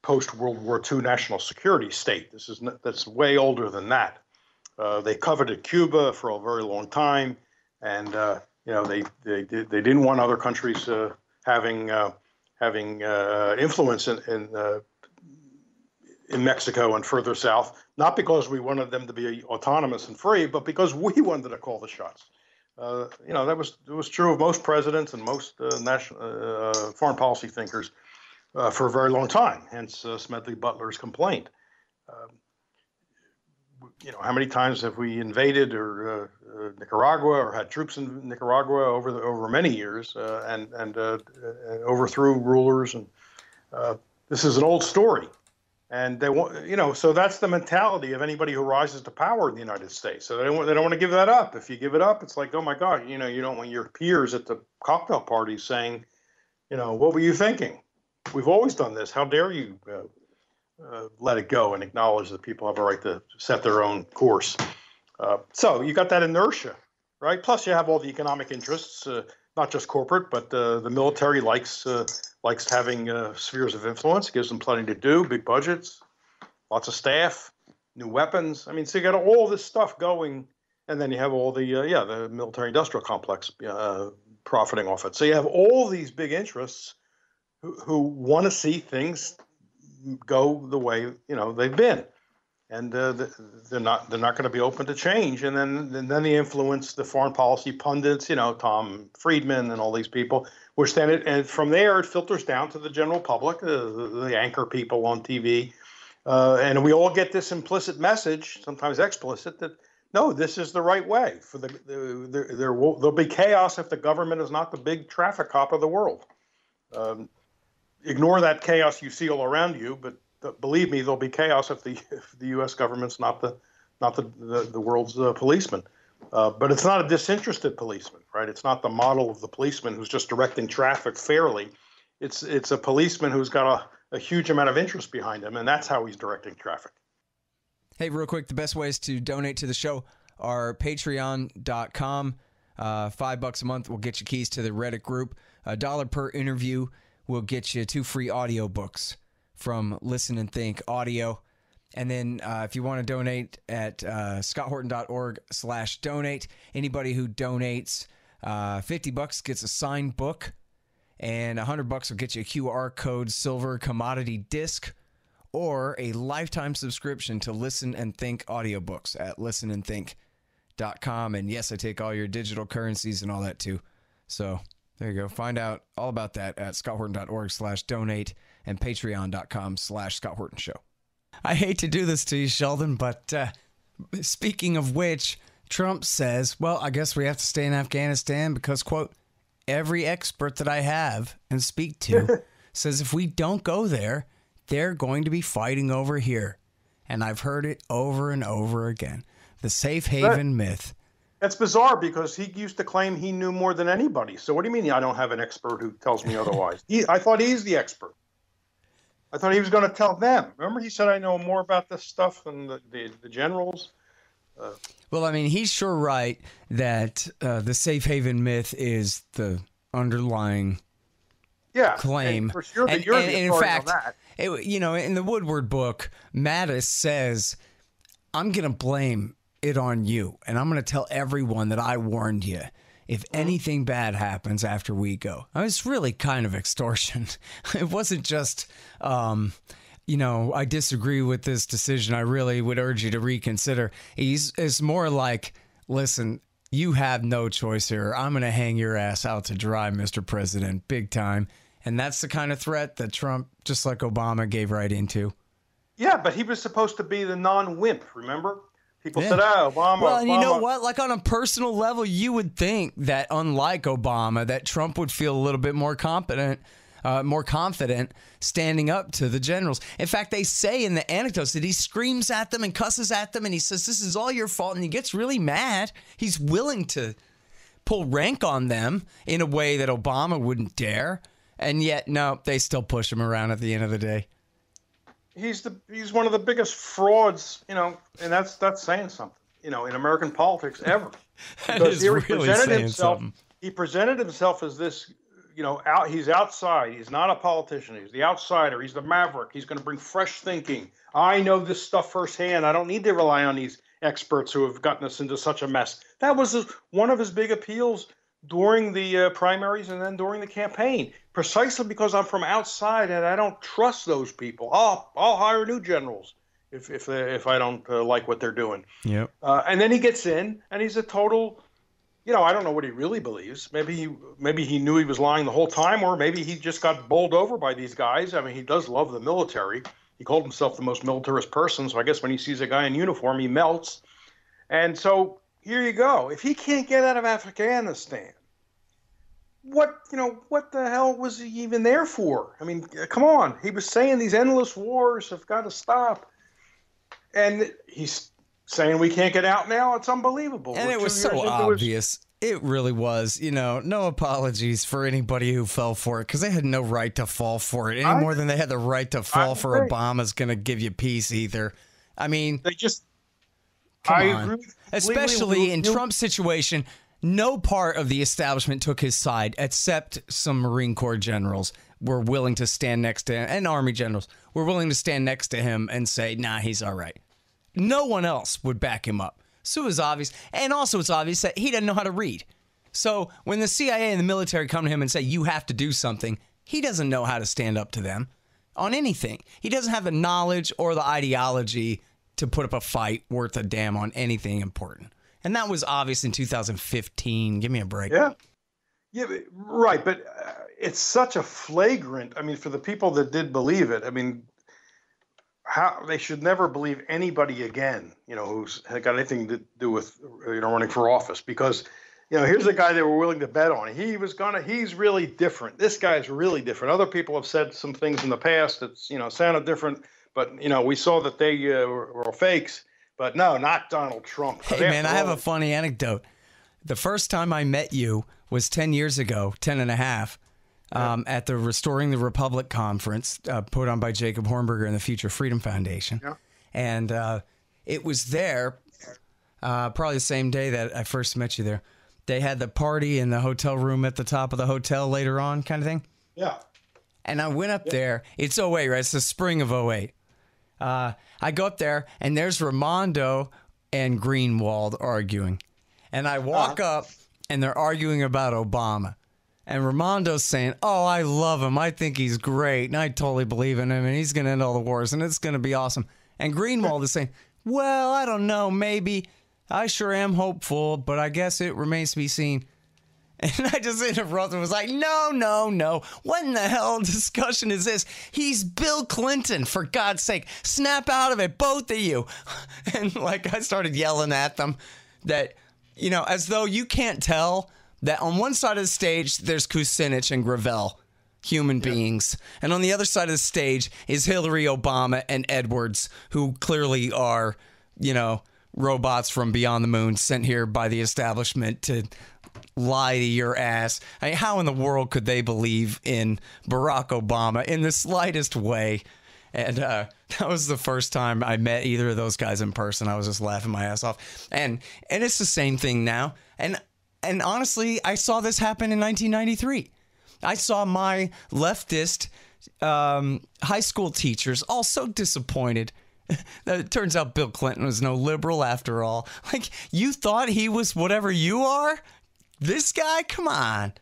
[SPEAKER 9] post-World War II national security state. That's way older than that. They coveted Cuba for a very long time, and they didn't want other countries having influence in Mexico and further south, not because we wanted them to be autonomous and free, but because we wanted to call the shots. That was true of most presidents and most national foreign policy thinkers for a very long time. Hence Smedley Butler's complaint. How many times have we invaded or Nicaragua or had troops in Nicaragua over many years and overthrew rulers? And this is an old story. And they want, so that's the mentality of anybody who rises to power in the United States. So they don't want to give that up. If you give it up, it's like, oh my God, you don't want your peers at the cocktail parties saying, what were you thinking? We've always done this. How dare you let it go and acknowledge that people have a right to set their own course. So you got that inertia, right? Plus you have all the economic interests, not just corporate, but the military likes having spheres of influence. It gives them plenty to do, big budgets, lots of staff, new weapons. I mean, so you got all this stuff going, and then you have all the military-industrial complex profiting off it. So you have all these big interests who want to see things go the way they've been, and they're not going to be open to change. And then they influence the foreign policy pundits, Tom Friedman and all these people, which then and from there it filters down to the general public, the anchor people on TV, and we all get this implicit message, sometimes explicit, that no, this is the right way. For there'll be chaos if the government is not the big traffic cop of the world. Ignore that chaos you see all around you, but believe me, there'll be chaos if the U.S. government's not the world's policeman. But it's not a disinterested policeman, right? It's not the model of the policeman who's just directing traffic fairly. It's a policeman who's got a huge amount of interest behind him, and that's how he's directing traffic.
[SPEAKER 8] Hey, real quick, the best ways to donate to the show are patreon.com. $5 a month will get you keys to the Reddit group. $1 per interview will get you 2 free audiobooks from Listen and Think Audio. And then if you want to donate at scotthorton.org/donate, anybody who donates $50 gets a signed book, and $100 will get you a QR code silver commodity disc or a lifetime subscription to Listen and Think audiobooks at listenandthink.com. And yes, I take all your digital currencies and all that too. So there you go. Find out all about that at scotthorton.org/donate and patreon.com/scotthortonshow. I hate to do this to you, Sheldon, but speaking of which, Trump says, well, I guess we have to stay in Afghanistan because, quote, every expert that I have and speak to says if we don't go there, they're going to be fighting over here. And I've heard it over and over again. The safe haven myth.
[SPEAKER 9] That's bizarre because he used to claim he knew more than anybody. So what do you mean I don't have an expert who tells me otherwise? I thought he's the expert. I thought he was going to tell them. Remember, he said, I know more about this stuff than the generals.
[SPEAKER 8] Well, I mean, he's sure right that the safe haven myth is the underlying claim.
[SPEAKER 9] And for sure that you're the authority on that.
[SPEAKER 8] In the Woodward book, Mattis says, I'm going to blame it on you, and I'm going to tell everyone that I warned you if anything bad happens after we go. I mean, it's really kind of extortion. It wasn't just, I disagree with this decision. I really would urge you to reconsider. It's more like, listen, you have no choice here. I'm going to hang your ass out to dry, Mr. President, big time. And that's the kind of threat that Trump, just like Obama, gave right into.
[SPEAKER 9] Yeah, but he was supposed to be the non-wimp, remember? People said, Obama.
[SPEAKER 8] Well, and you know what? Like on a personal level, you would think that unlike Obama, that Trump would feel a little bit more confident standing up to the generals. In fact, they say in the anecdotes that he screams at them and cusses at them and he says, this is all your fault. And he gets really mad. He's willing to pull rank on them in a way that Obama wouldn't dare. And yet, no, they still push him around at the end of the day.
[SPEAKER 9] He's one of the biggest frauds, and that's saying something, in American politics ever.
[SPEAKER 8] Because
[SPEAKER 9] here he presented himself as this, he's outside. He's not a politician. He's the outsider. He's the maverick. He's going to bring fresh thinking. I know this stuff firsthand. I don't need to rely on these experts who have gotten us into such a mess. That was one of his big appeals during the primaries and then during the campaign, precisely because I'm from outside and I don't trust those people. I'll hire new generals if I don't like what they're doing.
[SPEAKER 8] Yep.
[SPEAKER 9] And then he gets in and he's a total, I don't know what he really believes. Maybe he knew he was lying the whole time, or maybe he just got bowled over by these guys. I mean, he does love the military. He called himself the most militarist person, so I guess when he sees a guy in uniform, he melts. And so here you go. If he can't get out of Afghanistan, what the hell was he even there for? I mean, come on. He was saying these endless wars have got to stop. And he's saying we can't get out now. It's unbelievable.
[SPEAKER 8] And it was so obvious. It really was. No apologies for anybody who fell for it, because they had no right to fall for it any more than they had the right to fall for Obama's going to give you peace either. I mean,
[SPEAKER 9] they just,
[SPEAKER 8] come on. Especially in Trump's situation, no part of the establishment took his side except some Marine Corps generals were willing to stand next to him, and Army generals were willing to stand next to him and say, nah, he's all right. No one else would back him up. So it was obvious. And also it's obvious that he doesn't know how to read. So when the CIA and the military come to him and say, you have to do something, he doesn't know how to stand up to them on anything. He doesn't have the knowledge or the ideology to put up a fight worth a damn on anything important. And that was obvious in 2015. Give me a break.
[SPEAKER 9] Yeah, right. But it's such a flagrant, I mean, for the people that did believe it, I mean, how they should never believe anybody again, who's got anything to do with, running for office, because, here's a guy they were willing to bet on. He's really different. This guy's really different. Other people have said some things in the past that, sounded different, but, we saw that they were fakes. But no, not Donald Trump.
[SPEAKER 8] Hey, man, I have a funny anecdote. The first time I met you was 10 years ago, 10 and a half, at the Restoring the Republic conference put on by Jacob Hornberger and the Future Freedom Foundation. Yeah. And it was there probably the same day that I first met you there. They had the party in the hotel room at the top of the hotel later on, kind of thing.
[SPEAKER 9] Yeah.
[SPEAKER 8] And I went up there. It's 08, right? It's the spring of 08. I go up there, and there's Raimondo and Greenwald arguing. And I walk up, and they're arguing about Obama. And Raimondo's saying, oh, I love him. I think he's great. And I totally believe in him, and he's going to end all the wars, and it's going to be awesome. And Greenwald is saying, well, I don't know, maybe. I sure am hopeful, but I guess it remains to be seen. And I just interrupted and was like, no. What in the hell discussion is this? He's Bill Clinton, for God's sake. Snap out of it, both of you. And I started yelling at them that, as though you can't tell that on one side of the stage, there's Kucinich and Gravel, human beings. And on the other side of the stage is Hillary, Obama, and Edwards, who clearly are, robots from beyond the moon sent here by the establishment to lie to your ass. I mean, how in the world could they believe in Barack Obama in the slightest way? And that was the first time I met either of those guys in person. I was just laughing my ass off. And it's the same thing now. And honestly, I saw this happen in 1993. I saw my leftist high school teachers all so disappointed. It turns out Bill Clinton was no liberal after all. You thought he was whatever you are? This guy? Come on.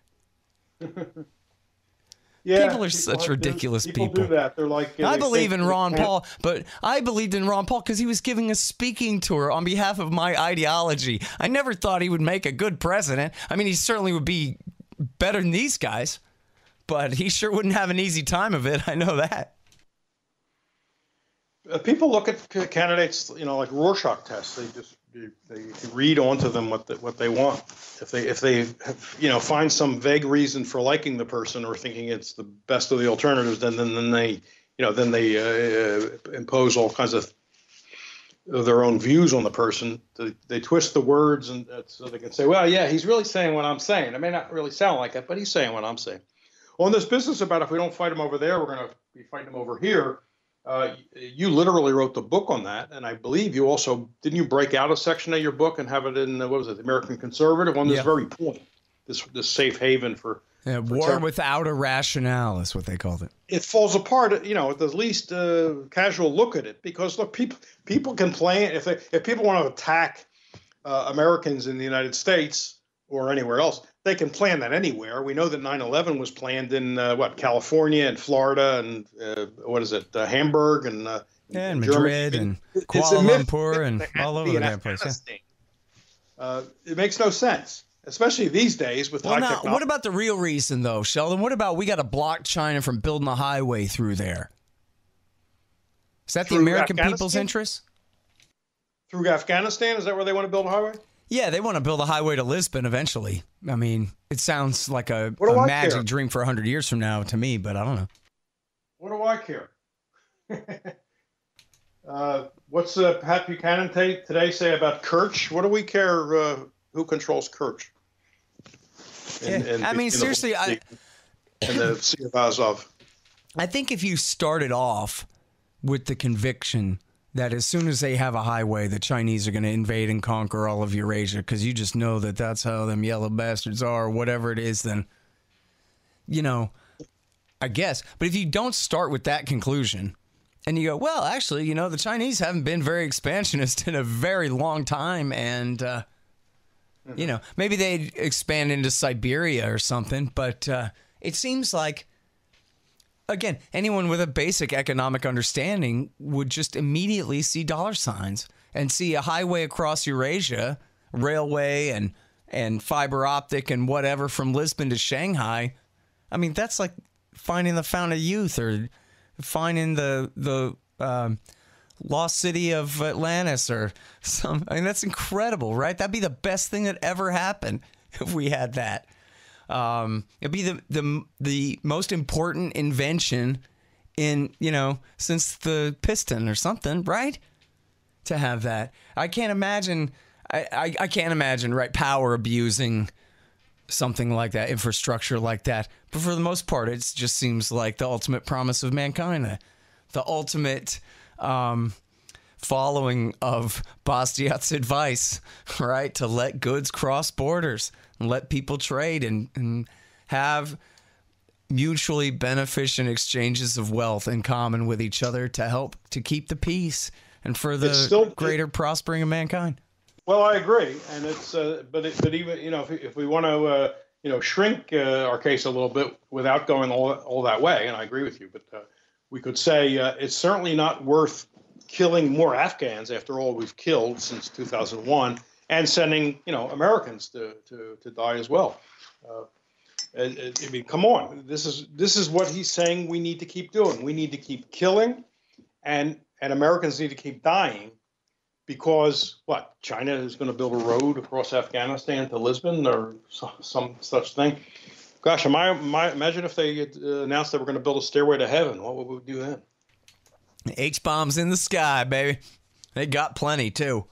[SPEAKER 9] Yeah,
[SPEAKER 8] people are such ridiculous people.
[SPEAKER 9] People do that. They're like...
[SPEAKER 8] I believe in Ron Paul, but I believed in Ron Paul because he was giving a speaking tour on behalf of my ideology. I never thought he would make a good president. I mean, he certainly would be better than these guys, but he sure wouldn't have an easy time of it. I know that.
[SPEAKER 9] People look at candidates, like Rorschach tests. They read onto them what they want. If they find some vague reason for liking the person or thinking it's the best of the alternatives, then they impose all kinds of their own views on the person. They twist the words and so they can say, well, yeah, he's really saying what I'm saying. It may not really sound like it, but he's saying what I'm saying. Well, in this business about if we don't fight him over there, we're going to be fighting him over here. You literally wrote the book on that, and I believe you also didn't you break out a section of your book and have it in what was it, the American Conservative, on this very point, this safe haven for
[SPEAKER 8] war without a rationale is what they called it.
[SPEAKER 9] It falls apart, at the least casual look at it, because look, people complain if people want to attack Americans in the United States or anywhere else, they can plan that anywhere. We know that 9/11 was planned in California and Florida and Hamburg and
[SPEAKER 8] and
[SPEAKER 9] Germany.
[SPEAKER 8] Madrid and Kuala Lumpur and all over that place. Yeah.
[SPEAKER 9] It makes no sense, especially these days with high technology.
[SPEAKER 8] What about the real reason, though, Sheldon? What about we got to block China from building a highway through there? Is that the American people's interest?
[SPEAKER 9] Through Afghanistan? Is that where they want to build a highway?
[SPEAKER 8] Yeah, they want to build a highway to Lisbon eventually. I mean, it sounds like a magic dream for 100 years from now to me, but I don't know.
[SPEAKER 9] What do I care? What's Pat Buchanan today say about Kerch? What do we care who controls Kerch?
[SPEAKER 8] Seriously,
[SPEAKER 9] in the Sea of Azov.
[SPEAKER 8] I think if you started off with the conviction that as soon as they have a highway, the Chinese are going to invade and conquer all of Eurasia because you just know that that's how them yellow bastards are or whatever it is, then, I guess. But if you don't start with that conclusion and you go, well, actually, the Chinese haven't been very expansionist in a very long time and, maybe they expand into Siberia or something, but it seems like, again, anyone with a basic economic understanding would just immediately see dollar signs and see a highway across Eurasia, railway and fiber optic and whatever from Lisbon to Shanghai. I mean, that's like finding the Fountain of Youth or finding the lost city of Atlantis or some. I mean, that's incredible, right? That'd be the best thing that ever happened if we had that. It'd be the most important invention in, since the piston or something, right? To have that. I can't imagine, right, power abusing something like that, infrastructure like that. But for the most part, it just seems like the ultimate promise of mankind, the ultimate following of Bastiat's advice, right? To let goods cross borders and let people trade and have mutually beneficent exchanges of wealth in common with each other to help to keep the peace and for the greater prospering of mankind.
[SPEAKER 9] Well, I agree, and it's but even if we want to shrink our case a little bit without going all that way, and I agree with you, but we could say it's certainly not worth killing more Afghans after all we've killed since 2001, and sending Americans to die as well. I mean, come on, this is what he's saying we need to keep doing. We need to keep killing, and Americans need to keep dying. Because China is going to build a road across Afghanistan to Lisbon or some such thing. Gosh, imagine if they announced they were going to build a stairway to heaven. What would we do then?
[SPEAKER 8] H-bombs in the sky, baby. They got plenty too.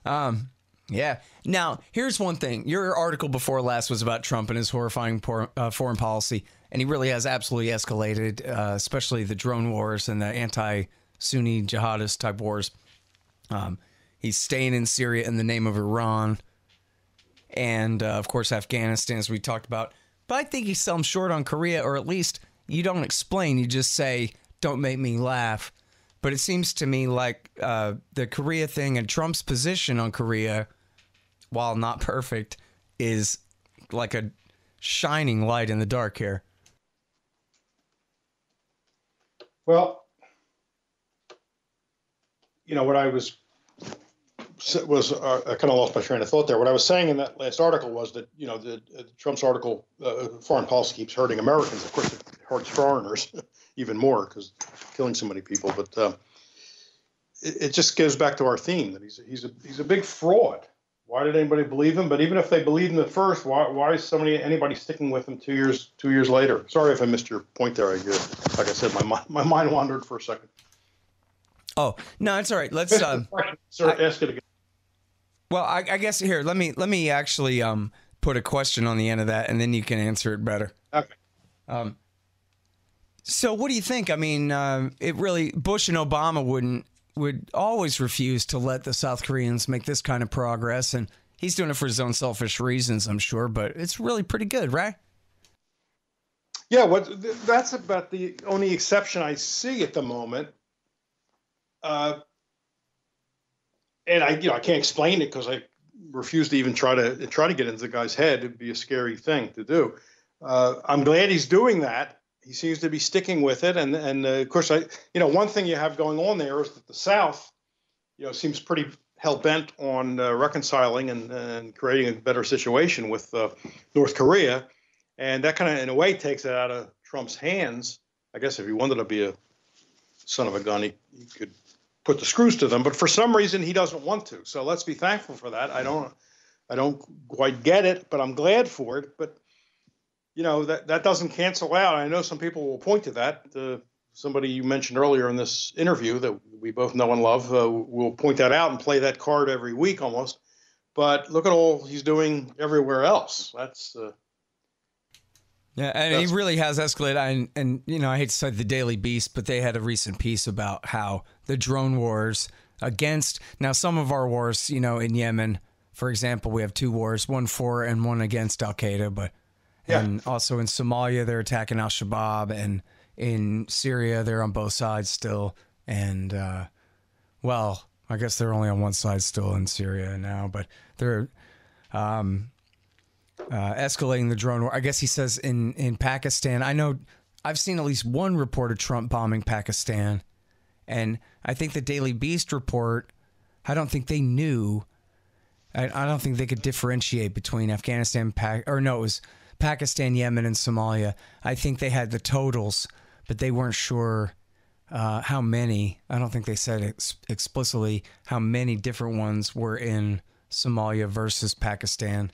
[SPEAKER 8] Yeah. Now, here's one thing. Your article before last was about Trump and his horrifying foreign policy, and he really has absolutely escalated, especially the drone wars and the anti-Sunni jihadist type wars. He's staying in Syria in the name of Iran and, of course, Afghanistan, as we talked about. But I think he's selling short on Korea, or at least you don't explain. You just say, don't make me laugh. But it seems to me like the Korea thing and Trump's position on Korea, while not perfect, is like a shining light in the dark here.
[SPEAKER 9] Well, what I was I kind of lost my train of thought there. What I was saying in that last article was that Trump's article, foreign policy keeps hurting Americans. Of course, it hurts foreigners even more because killing so many people. But it just goes back to our theme that he's a big fraud. Why did anybody believe him? But even if they believed him at first, why is anybody sticking with him 2 years later? Sorry if I missed your point there. Like I said, my mind wandered for a second.
[SPEAKER 8] Oh, no, it's all right. Let's
[SPEAKER 9] ask it again.
[SPEAKER 8] Well, I guess here, let me actually put a question on the end of that, and then you can answer it better.
[SPEAKER 9] Okay.
[SPEAKER 8] So what do you think? I mean, Bush and Obama would always refuse to let the South Koreans make this kind of progress, and he's doing it for his own selfish reasons, I'm sure, but it's really pretty good, right?
[SPEAKER 9] Yeah, that's about the only exception I see at the moment. And I can't explain it because I refuse to even try to get into the guy's head. It'd be a scary thing to do. I'm glad he's doing that. He seems to be sticking with it, and of course, one thing you have going on there is that the South, seems pretty hell bent on reconciling and creating a better situation with North Korea, and that kind of, in a way, takes it out of Trump's hands. I guess if he wanted to be a son of a gun, he could put the screws to them, but for some reason he doesn't want to. So let's be thankful for that. I don't quite get it, but I'm glad for it. But that doesn't cancel out. I know some people will point to that. Somebody you mentioned earlier in this interview that we both know and love will point that out and play that card every week almost. But look at all he's doing everywhere else. That's
[SPEAKER 8] yeah, and he really has escalated. And I hate to cite the Daily Beast, but they had a recent piece about how the drone wars against, now some of our wars, in Yemen, for example, we have two wars, one for and one against Al-Qaeda, but and also in Somalia, they're attacking Al-Shabaab, and in Syria, they're on both sides still. And, I guess they're only on one side still in Syria now, but they're escalating the drone war. I guess he says in Pakistan, I know I've seen at least one report of Trump bombing Pakistan, and I think the Daily Beast report, I don't think they knew, I don't think they could differentiate between Afghanistan, it was Pakistan, Yemen, and Somalia. I think they had the totals, but they weren't sure how many. I don't think they said explicitly how many different ones were in Somalia versus Pakistan.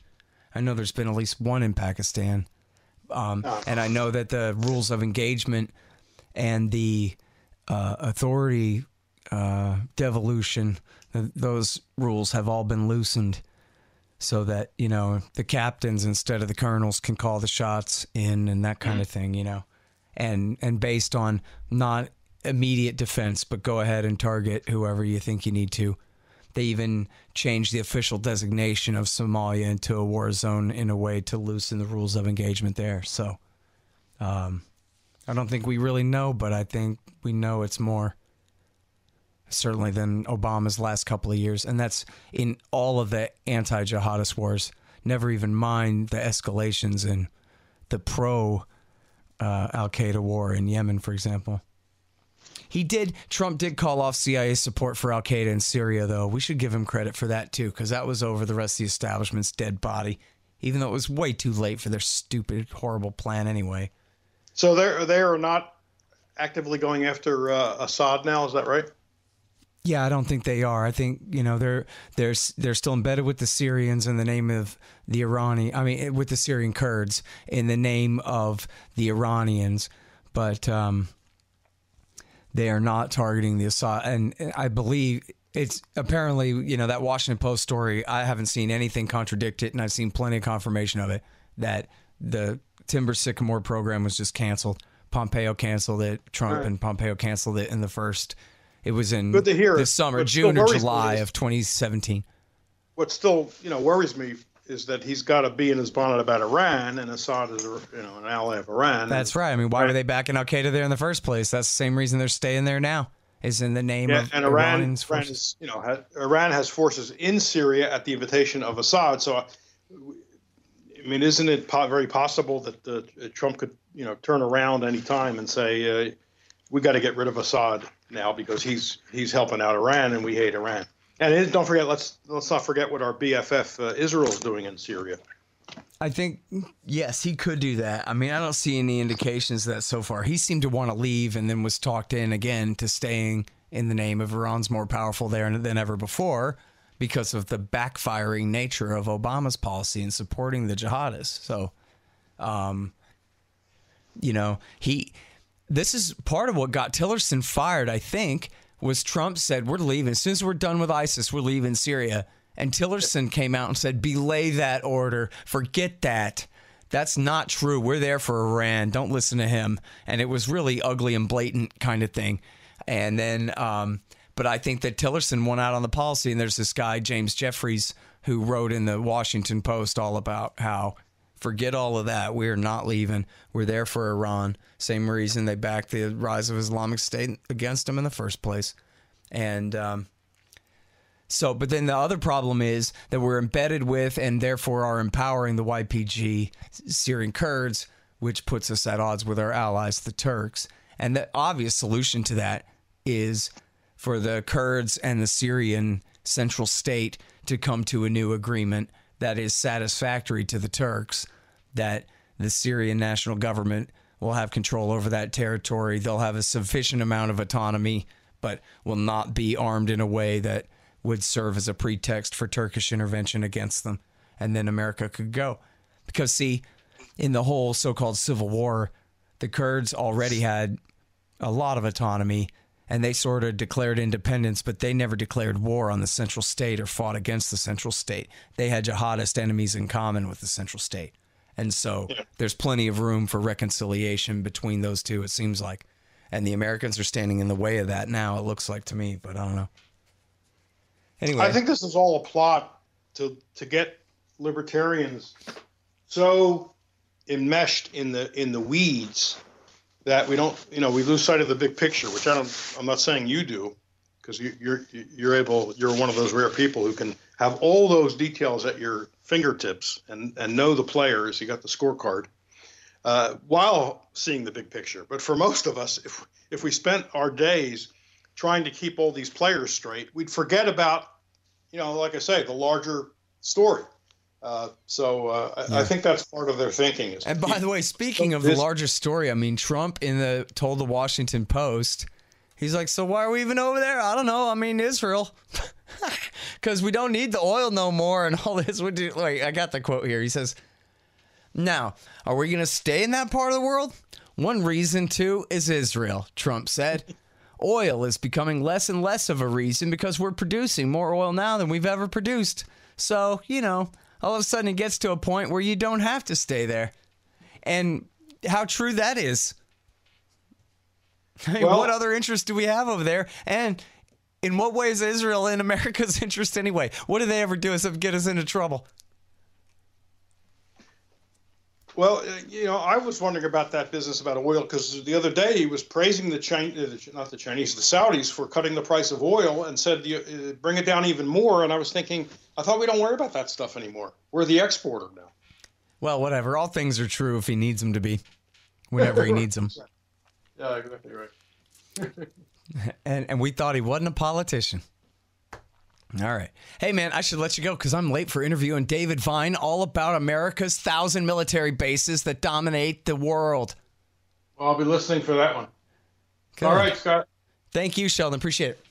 [SPEAKER 8] I know there's been at least one in Pakistan. And I know that the rules of engagement and the authority devolution, those rules have all been loosened so that, the captains instead of the colonels can call the shots in and that kind of thing, and based on not immediate defense, but go ahead and target whoever you think you need to. They even changed the official designation of Somalia into a war zone in a way to loosen the rules of engagement there. So I don't think we really know, but I think we know it's more certainly than Obama's last couple of years. And that's in all of the anti-jihadist wars. Never even mind the escalations in the pro-Al-Qaeda war in Yemen, for example. Trump did call off CIA support for Al-Qaeda in Syria, though. We should give him credit for that, too, because that was over the rest of the establishment's dead body, even though it was way too late for their stupid, horrible plan anyway.
[SPEAKER 9] So they are not actively going after Assad now, is that right?
[SPEAKER 8] Yeah, I don't think they are. I think, they're still embedded with the Syrians in the name of the with the Syrian Kurds in the name of the Iranians, but they are not targeting the Assad. And I believe it's apparently, that Washington Post story, I haven't seen anything contradict it, and I've seen plenty of confirmation of it, that the Timber Sycamore program was just canceled. Pompeo canceled it. Trump and Pompeo canceled it in the first. It was in
[SPEAKER 9] Good to hear
[SPEAKER 8] this summer, June or July of 2017.
[SPEAKER 9] What still, worries me is that he's got to be in his bonnet about Iran, and Assad is, an ally of Iran.
[SPEAKER 8] That's right. I mean, why were they backing Al-Qaeda there in the first place? That's the same reason they're staying there now, is in the name of
[SPEAKER 9] and
[SPEAKER 8] Iranians forces.
[SPEAKER 9] Iran has forces in Syria at the invitation of Assad. So, isn't it very possible that Trump could, turn around any time and say, we got to get rid of Assad now because he's helping out Iran and we hate Iran. And don't forget, let's not forget what our BFF Israel's doing in Syria.
[SPEAKER 8] I think, yes, he could do that. I don't see any indications of that so far. He seemed to want to leave and then was talked in again to staying in the name of Iran's more powerful there than ever before because of the backfiring nature of Obama's policy in supporting the jihadists. So, this is part of what got Tillerson fired, I think, was Trump said, we're leaving. As soon as we're done with ISIS, we're leaving Syria. And Tillerson came out and said, belay that order. Forget that. That's not true. We're there for Iran. Don't listen to him. And it was really ugly and blatant kind of thing. And then, but I think that Tillerson went out on the policy. And there's this guy, James Jeffries, who wrote in the Washington Post all about how, forget all of that. We're not leaving. We're there for Iran. Same reason they backed the rise of Islamic State against them in the first place. And So, but then the other problem is that we're embedded with and therefore are empowering the YPG Syrian Kurds, which puts us at odds with our allies, the Turks. And the obvious solution to that is for the Kurds and the Syrian central state to come to a new agreement that is satisfactory to the Turks, that the Syrian national government will have control over that territory. They'll have a sufficient amount of autonomy, but will not be armed in a way that would serve as a pretext for Turkish intervention against them. And then America could go. Because, see, in the whole so-called civil war, the Kurds already had a lot of autonomy, and they sort of declared independence, but they never declared war on the central state or fought against the central state. They had jihadist enemies in common with the central state. And so there's plenty of room for reconciliation between those two, it seems like. And the Americans are standing in the way of that now, it looks like to me, but I don't know. Anyway,
[SPEAKER 9] I think this is all a plot to get libertarians so enmeshed in the weeds that we don't, we lose sight of the big picture. Which I'm not saying you do, because you're one of those rare people who can have all those details at your fingertips and know the players. You got the scorecard while seeing the big picture. But for most of us, if we spent our days trying to keep all these players straight, we'd forget about, like I say, the larger story. I think that's part of their thinking.
[SPEAKER 8] And by the way, speaking of the larger story, I mean, Trump told the Washington Post, he's like, so why are we even over there? I don't know. I mean, Israel, because we don't need the oil no more and all this. I got the quote here. He says, now, are we going to stay in that part of the world? One reason, too, is Israel, Trump said. Oil is becoming less and less of a reason because we're producing more oil now than we've ever produced. So, all of a sudden it gets to a point where you don't have to stay there. And how true that is. I mean, what other interest do we have over there? And in what way is Israel in America's interest anyway? What do they ever do except get us into trouble?
[SPEAKER 9] Well, I was wondering about that business about oil, because the other day he was praising the Saudis for cutting the price of oil and said, bring it down even more. And I was thinking, I thought we don't worry about that stuff anymore. We're the exporter now.
[SPEAKER 8] Well, whatever. All things are true if he needs them to be, whenever he needs them.
[SPEAKER 9] Yeah, exactly right.
[SPEAKER 8] and we thought he wasn't a politician. All right. Hey, man, I should let you go because I'm late for interviewing David Vine all about America's 1,000 military bases that dominate the world.
[SPEAKER 9] Well, I'll be listening for that one.
[SPEAKER 8] Good.
[SPEAKER 9] All right, Scott.
[SPEAKER 8] Thank you, Sheldon. Appreciate it.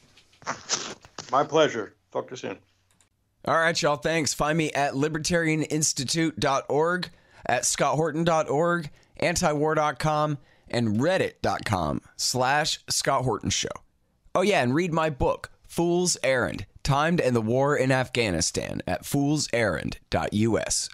[SPEAKER 9] My pleasure. Talk to you soon.
[SPEAKER 8] All right, y'all. Thanks. Find me at libertarianinstitute.org, at scotthorton.org, antiwar.com, and reddit.com/Scott Horton Show. Oh, yeah, and read my book, Fool's Errand, Time to End the War in Afghanistan, at foolserrand.us.